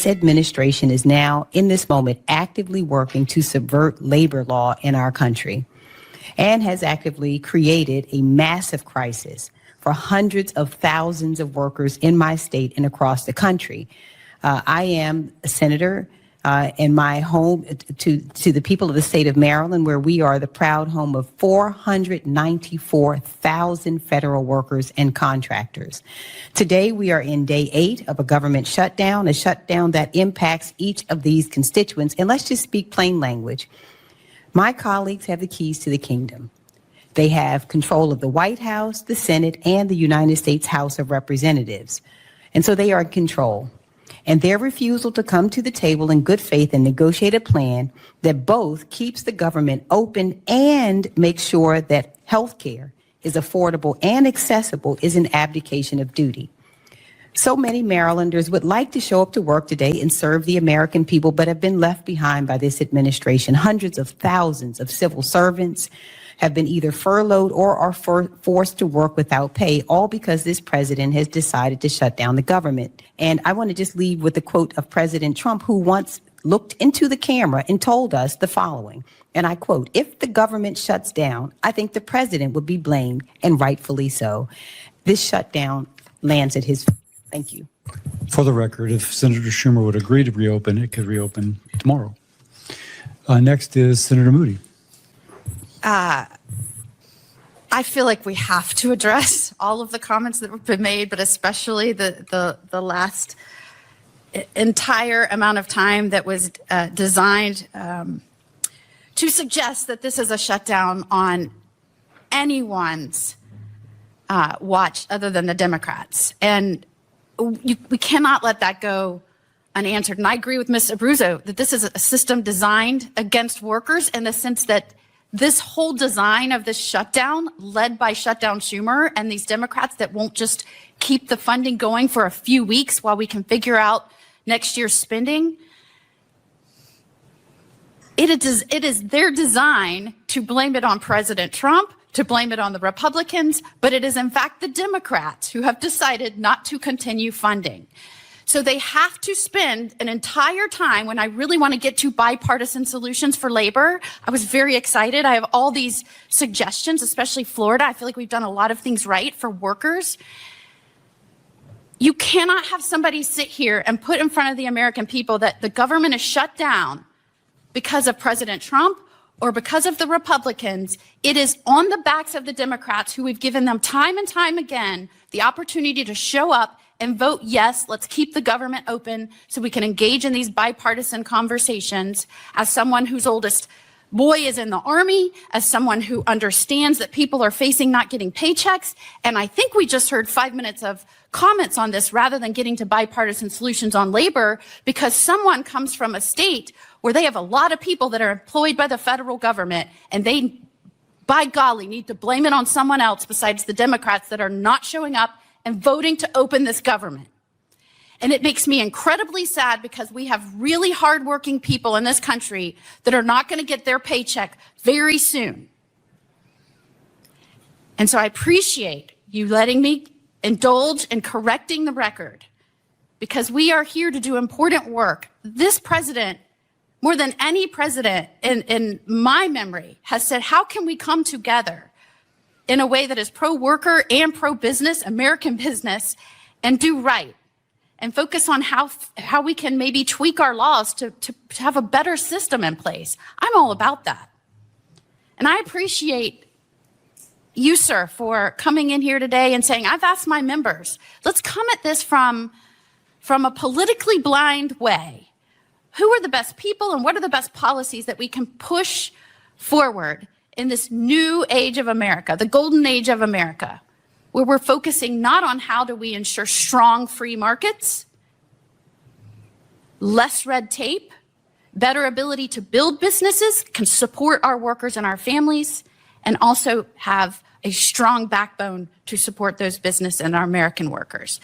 this administration is now, in this moment, actively working to subvert labor law in our country and has actively created a massive crisis for hundreds of thousands of workers in my state and across the country. I am a senator in my home to the people of the state of Maryland, where we are the proud home of 494,000 federal workers and contractors. Today, we are in day 8 of a government shutdown, a shutdown that impacts each of these constituents. And let's just speak plain language. My colleagues have the keys to the kingdom. They have control of the White House, the Senate, and the United States House of Representatives. And so they are in control. And their refusal to come to the table in good faith and negotiate a plan that both keeps the government open and makes sure that health care is affordable and accessible is an abdication of duty. So many Marylanders would like to show up to work today and serve the American people, but have been left behind by this administration. Hundreds of thousands of civil servants have been either furloughed or are forced to work without pay, all because this president has decided to shut down the government. And I want to just leave with a quote of President Trump, who once looked into the camera and told us the following, and I quote, "If the government shuts down, I think the president would be blamed, and rightfully so." This shutdown lands at his feet. Thank you. For the record, if Senator Schumer would agree to reopen, it could reopen tomorrow. Next is Senator Moody. I feel like we have to address all of the comments that have been made, but especially the last entire amount of time that was designed to suggest that this is a shutdown on anyone's watch other than the Democrats. And we cannot let that go unanswered. And I agree with Ms. Abruzzo that this is a system designed against workers in the sense that this whole design of this shutdown, led by Shutdown Schumer and these Democrats that won't just keep the funding going for a few weeks while we can figure out next year's spending, it is their design to blame it on President Trump, to blame it on the Republicans, but it is in fact the Democrats who have decided not to continue funding. So they have to spend an entire time, when I really want to get to bipartisan solutions for labor. I was very excited. I have all these suggestions, especially Florida. I feel like we've done a lot of things right for workers. You cannot have somebody sit here and put in front of the American people that the government is shut down because of President Trump or because of the Republicans. It is on the backs of the Democrats, who we've given them time and time again the opportunity to show up and vote yes, let's keep the government open so we can engage in these bipartisan conversations. As someone whose oldest boy is in the Army, as someone who understands that people are facing not getting paychecks, and I think we just heard 5 minutes of comments on this rather than getting to bipartisan solutions on labor, because someone comes from a state where they have a lot of people that are employed by the federal government, and they, by golly, need to blame it on someone else besides the Democrats that are not showing up and voting to open this government. And it makes me incredibly sad, because we have really hardworking people in this country that are not going to get their paycheck very soon. And so I appreciate you letting me indulge in correcting the record, because we are here to do important work. This president, more than any president in my memory, has said, how can we come together in a way that is pro-worker and pro-business, American business, and do right, and focus on how we can maybe tweak our laws to have a better system in place. I'm all about that. And I appreciate you, sir, for coming in here today and saying, I've asked my members, let's come at this from a politically blind way. Who are the best people and what are the best policies that we can push forward in this new age of America, the golden age of America, where we're focusing not on how do we ensure strong free markets, less red tape, better ability to build businesses, can support our workers and our families, and also have a strong backbone to support those business and our American workers.